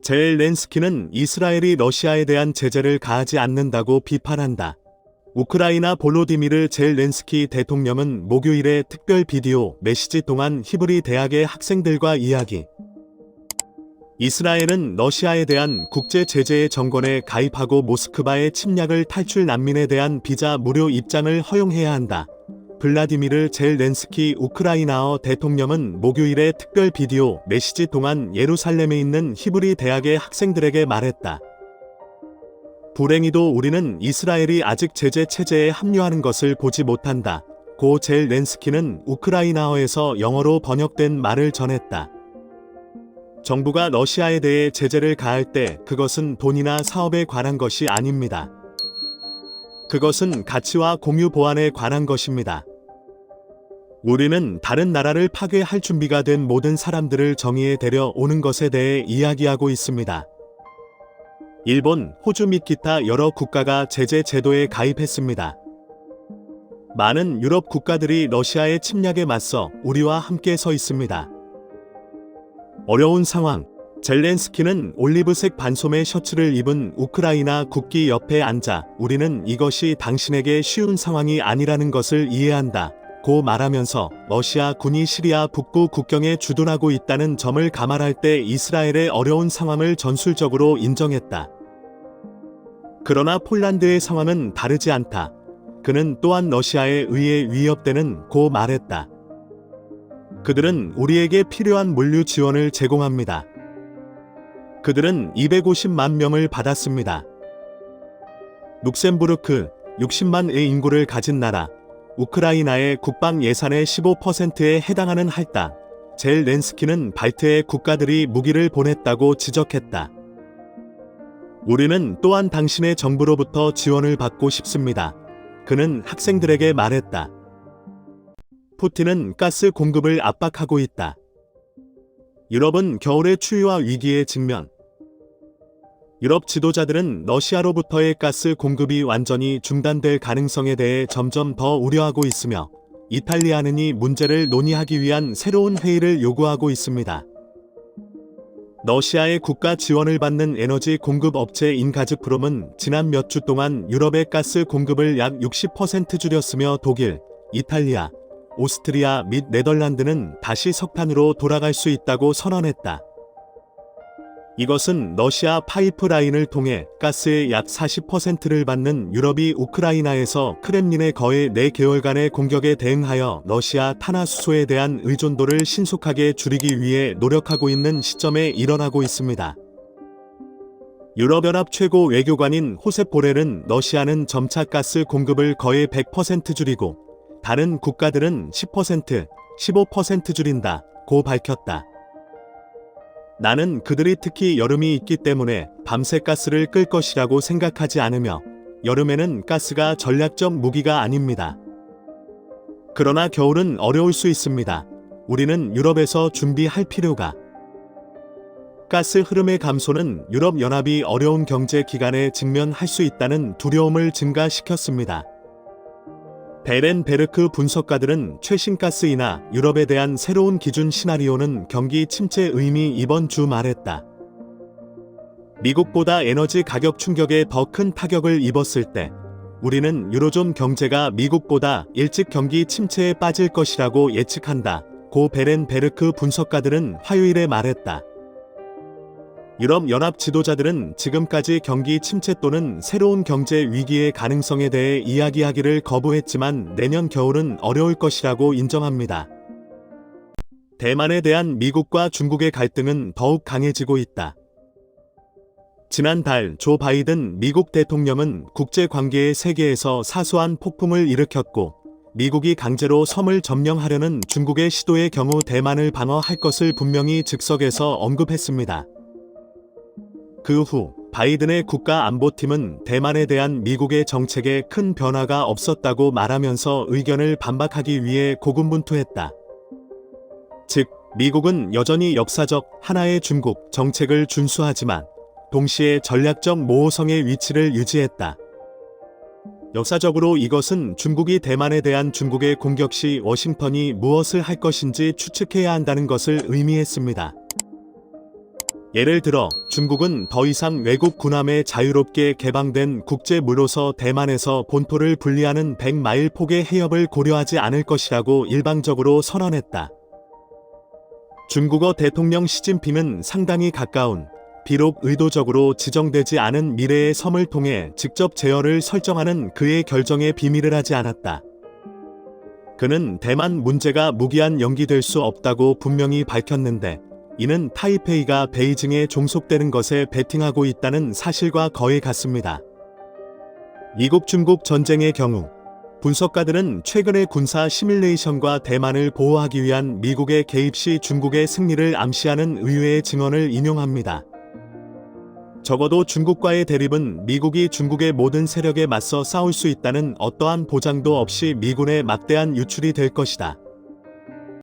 젤렌스키는 이스라엘이 러시아에 대한 제재를 가하지 않는다고 비판한다. 우크라이나 볼로디미르 젤렌스키 대통령은 목요일에 특별 비디오 메시지 동안 히브리 대학의 학생들과 이야기. 이스라엘은 러시아에 대한 국제 제재의 정권에 가입하고 모스크바의 침략을 탈출 난민에 대한 비자 무료 입장을 허용해야 한다. 블라디미르 젤렌스키 우크라이나어 대통령은 목요일에 특별 비디오 메시지 동안 예루살렘에 있는 히브리 대학의 학생들에게 말했다. 불행히도 우리는 이스라엘이 아직 제재 체제에 합류하는 것을 보지 못한다. 고 젤렌스키는 우크라이나어에서 영어로 번역된 말을 전했다. 정부가 러시아에 대해 제재를 가할 때 그것은 돈이나 사업에 관한 것이 아닙니다. 그것은 가치와 공유 보완에 관한 것입니다. 우리는 다른 나라를 파괴할 준비가 된 모든 사람들을 정의에 데려오는 것에 대해 이야기하고 있습니다. 일본, 호주 및 기타 여러 국가가 제재 제도에 가입했습니다. 많은 유럽 국가들이 러시아의 침략에 맞서 우리와 함께 서 있습니다. 어려운 상황. 젤렌스키는 올리브색 반소매 셔츠를 입은 우크라이나 국기 옆에 앉아 우리는 이것이 당신에게 쉬운 상황이 아니라는 것을 이해한다. 고 말하면서 러시아 군이 시리아 북부 국경에 주둔하고 있다는 점을 감안할 때 이스라엘의 어려운 상황을 전술적으로 인정했다. 그러나 폴란드의 상황은 다르지 않다. 그는 또한 러시아에 의해 위협되는 고 말했다. 그들은 우리에게 필요한 물류 지원을 제공합니다. 그들은 250만 명을 받았습니다. 룩셈부르크, 60만의 인구를 가진 나라, 우크라이나의 국방 예산의 15%에 해당하는 할당. 젤렌스키는 발트의 국가들이 무기를 보냈다고 지적했다. 우리는 또한 당신의 정부로부터 지원을 받고 싶습니다. 그는 학생들에게 말했다. 푸틴은 가스 공급을 압박하고 있다. 유럽은 겨울의 추위와 위기에 직면. 유럽 지도자들은 러시아로부터의 가스 공급이 완전히 중단될 가능성에 대해 점점 더 우려하고 있으며 이탈리아는 이 문제를 논의하기 위한 새로운 회의를 요구하고 있습니다. 러시아의 국가 지원을 받는 에너지 공급 업체 인가즈프롬은 지난 몇 주 동안 유럽의 가스 공급을 약 60% 줄였으며 독일, 이탈리아, 오스트리아 및 네덜란드는 다시 석탄으로 돌아갈 수 있다고 선언했다. 이것은 러시아 파이프라인을 통해 가스의 약 40%를 받는 유럽이 우크라이나에서 크렘린의 거의 4개월간의 공격에 대응하여 러시아 탄화수소에 대한 의존도를 신속하게 줄이기 위해 노력하고 있는 시점에 일어나고 있습니다. 유럽연합 최고 외교관인 호셉 보렐은 러시아는 점차 가스 공급을 거의 100% 줄이고 다른 국가들은 10%, 15% 줄인다 고 밝혔다. 나는 그들이 특히 여름이 있기 때문에 밤새 가스를 끌 것이라고 생각하지 않으며 여름에는 가스가 전략적 무기가 아닙니다. 그러나 겨울은 어려울 수 있습니다. 우리는 유럽에서 준비할 필요가. 가스 흐름의 감소는 유럽연합이 어려운 경제 기간에 직면할 수 있다는 두려움을 증가시켰습니다. 베렌베르크 분석가들은 최신 가스이나 유럽에 대한 새로운 기준 시나리오는 경기 침체 의미 이번 주 말했다. 미국보다 에너지 가격 충격에 더 큰 타격을 입었을 때 우리는 유로존 경제가 미국보다 일찍 경기 침체에 빠질 것이라고 예측한다. 고 베렌베르크 분석가들은 화요일에 말했다. 유럽연합 지도자들은 지금까지 경기 침체 또는 새로운 경제 위기의 가능성에 대해 이야기하기를 거부했지만 내년 겨울은 어려울 것이라고 인정합니다. 대만에 대한 미국과 중국의 갈등은 더욱 강해지고 있다. 지난달 조 바이든 미국 대통령은 국제관계의 세계에서 사소한 폭풍을 일으켰고 미국이 강제로 섬을 점령하려는 중국의 시도의 경우 대만을 방어할 것을 분명히 즉석에서 언급했습니다. 그 후 바이든의 국가안보팀은 대만에 대한 미국의 정책에 큰 변화가 없었다고 말하면서 의견을 반박하기 위해 고군분투했다. 즉, 미국은 여전히 역사적 하나의 중국 정책을 준수하지만 동시에 전략적 모호성의 위치를 유지했다. 역사적으로 이것은 중국이 대만에 대한 중국의 공격 시 워싱턴이 무엇을 할 것인지 추측해야 한다는 것을 의미했습니다. 예를 들어 중국은 더 이상 외국 군함에 자유롭게 개방된 국제무로서 대만에서 본토를 분리하는 100마일 폭의 해협을 고려하지 않을 것이라고 일방적으로 선언했다. 중국어 대통령 시진핑은 상당히 가까운, 비록 의도적으로 지정되지 않은 미래의 섬을 통해 직접 제어를 설정하는 그의 결정에 비밀을 하지 않았다. 그는 대만 문제가 무기한 연기될 수 없다고 분명히 밝혔는데, 이는 타이페이가 베이징에 종속되는 것에 베팅하고 있다는 사실과 거의 같습니다. 미국 중국 전쟁의 경우 분석가들은 최근의 군사 시뮬레이션과 대만을 보호하기 위한 미국의 개입 시 중국의 승리를 암시하는 의외의 증언을 인용합니다. 적어도 중국과의 대립은 미국이 중국의 모든 세력에 맞서 싸울 수 있다는 어떠한 보장도 없이 미군의 막대한 유출이 될 것이다.